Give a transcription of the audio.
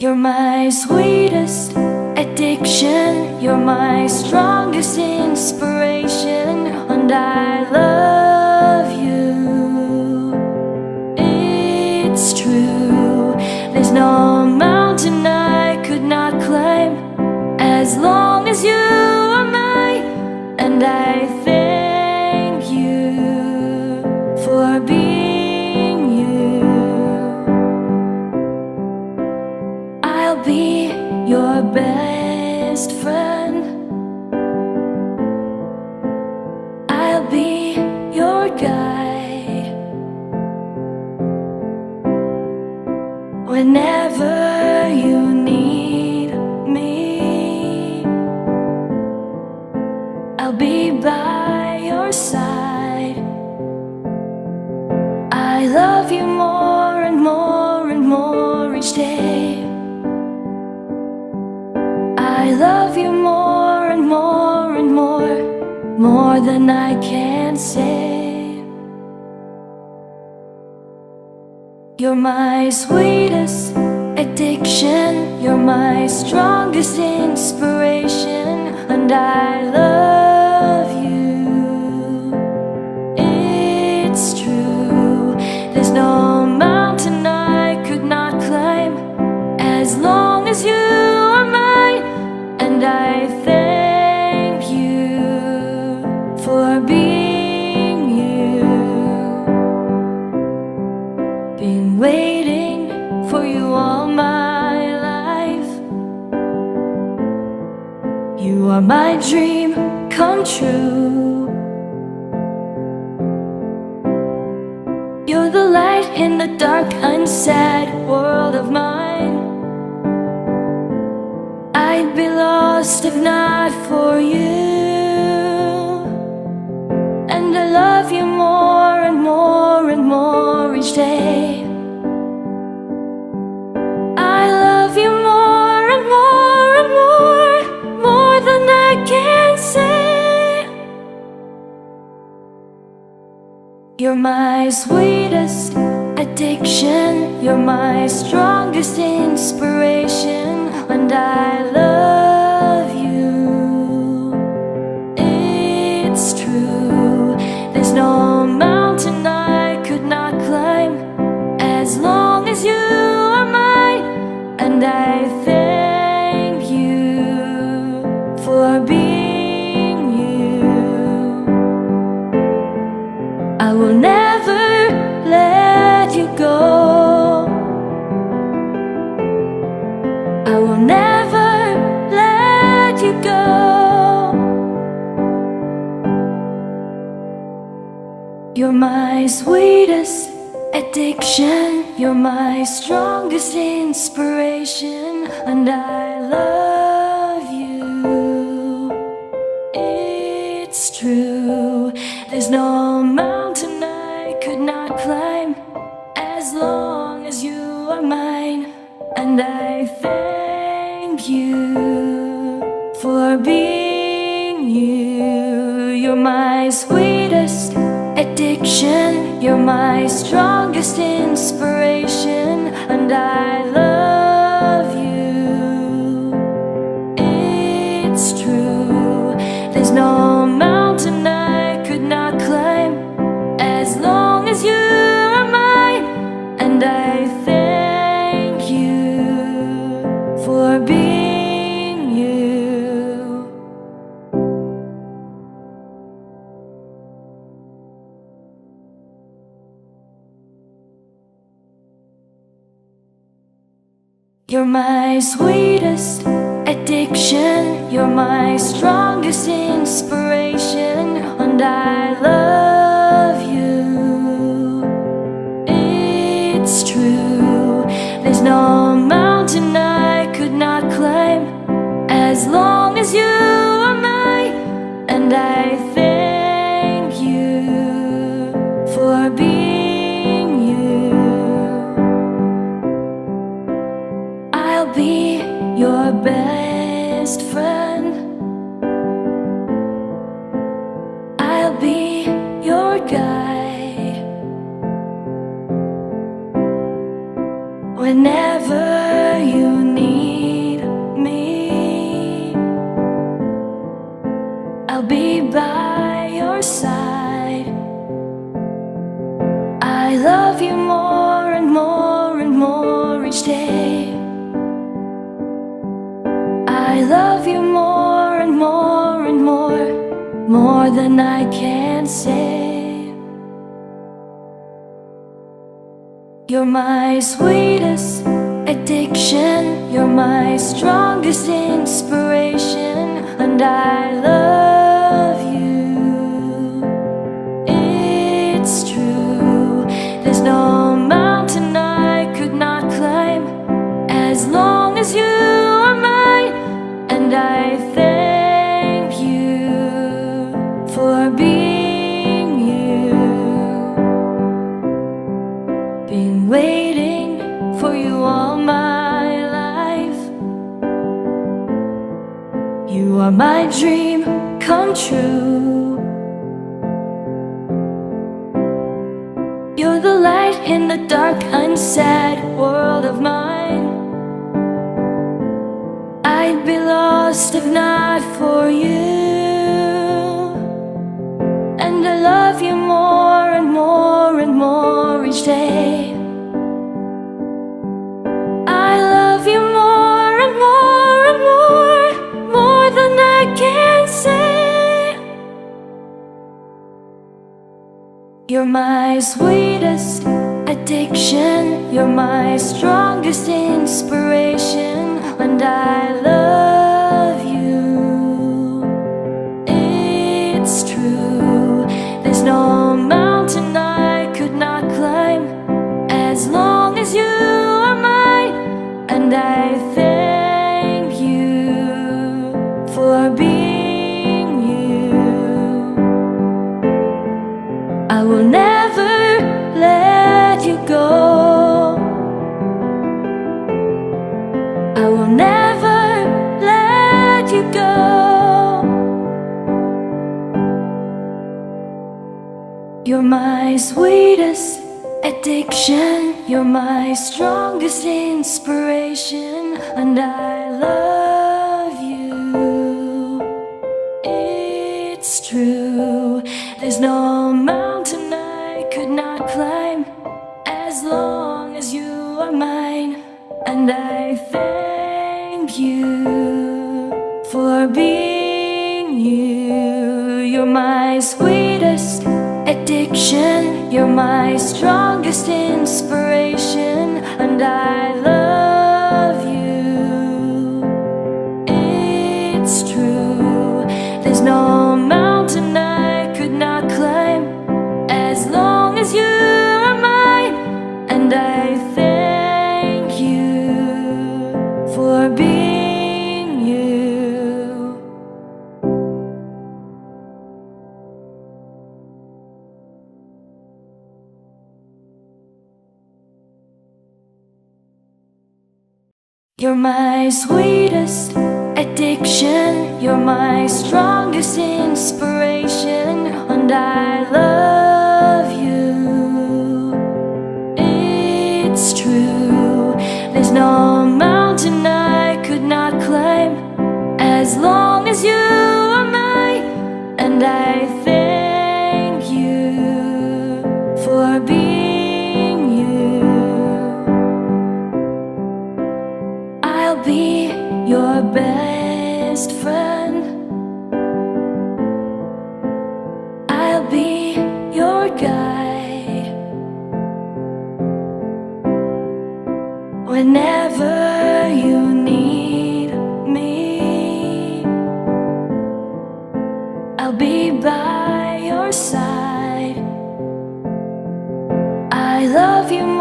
You're my sweetest addiction, you're my strongest inspiration, and I love you. It's true, there's no mountain I could not climb as long as you are mine, and I thank you for being you. I'll be your best friend, I'll be your guide whenever you need me. I'll be by your side. I love you more and more and more each day. I love you more and more and more than I can say. You're my sweetest addiction, you're my strongest inspiration, and I love you. It's true, there's no mountain I could not climb as long as you are mine, and I thank you for being you. Been waiting for you all my life. You are my dream come true. You're the light in the dark, unsaid world of mine. I'd be lost if not for you, and I love you more and more and more each day. I love you more and more and more than I can say. You're my sweetest addiction, you're my strongest inspiration, and I love you. It's true, there's no mountain I could not climb as long as you are mine, and I thank you for being you. I will never let you go, I will never let you go. You're my sweetest addiction, you're my strongest inspiration, and I love you. It's true, there's no mountain I could not climb as long as you are mine, and I thank you for being you. You're my sweetest addiction, you're my strongest inspiration, and I love you. It's true, there's no mountain I could not climb as long as you are mine, and I thank you for being you. You're my sweetest addiction, you're my strongest inspiration, and I love you. It's true, there's no mountain I could not climb as long as you are mine, and I thank you for being you. I'll be your best friend, I'll be your guide whenever you need I love you more and more and more than I can say. You're my sweetest addiction, you're my strongest inspiration, and I love you. It's true, there's no mountain I could not climb as long as you are mine, and I thank you for being you. Been waiting for you all my life. You are my dream come true. You're the light in the dark, unsad world of mine. I'd be lost if not for you. And I love you more and more and more each day. I love you more and more and more than I can say. You're my sweetest addiction, you're my strongest inspiration, and I love you. It's true, there's no mountain I could not climb as long as you are mine, and I thank you for being you. I will never let you go. I will never let you go. You're my sweetest addiction, you're my strongest inspiration, and I love you. It's true, there's no mountain I could not climb as long as you are mine, and I thank you for being you. You're my sweetest addiction, you're my strongest inspiration, and I love you. It's true, there's no mountain I could not climb as long as you are mine, and I thank you for being you. You're my sweetest addiction, you're my strongest inspiration, and I love you. It's true, there's no mountain I could not climb as long as you are mine, and I thank you for being you. I'll be your best friend. I'll be your guide whenever you need me. I'll be by your side. I love you more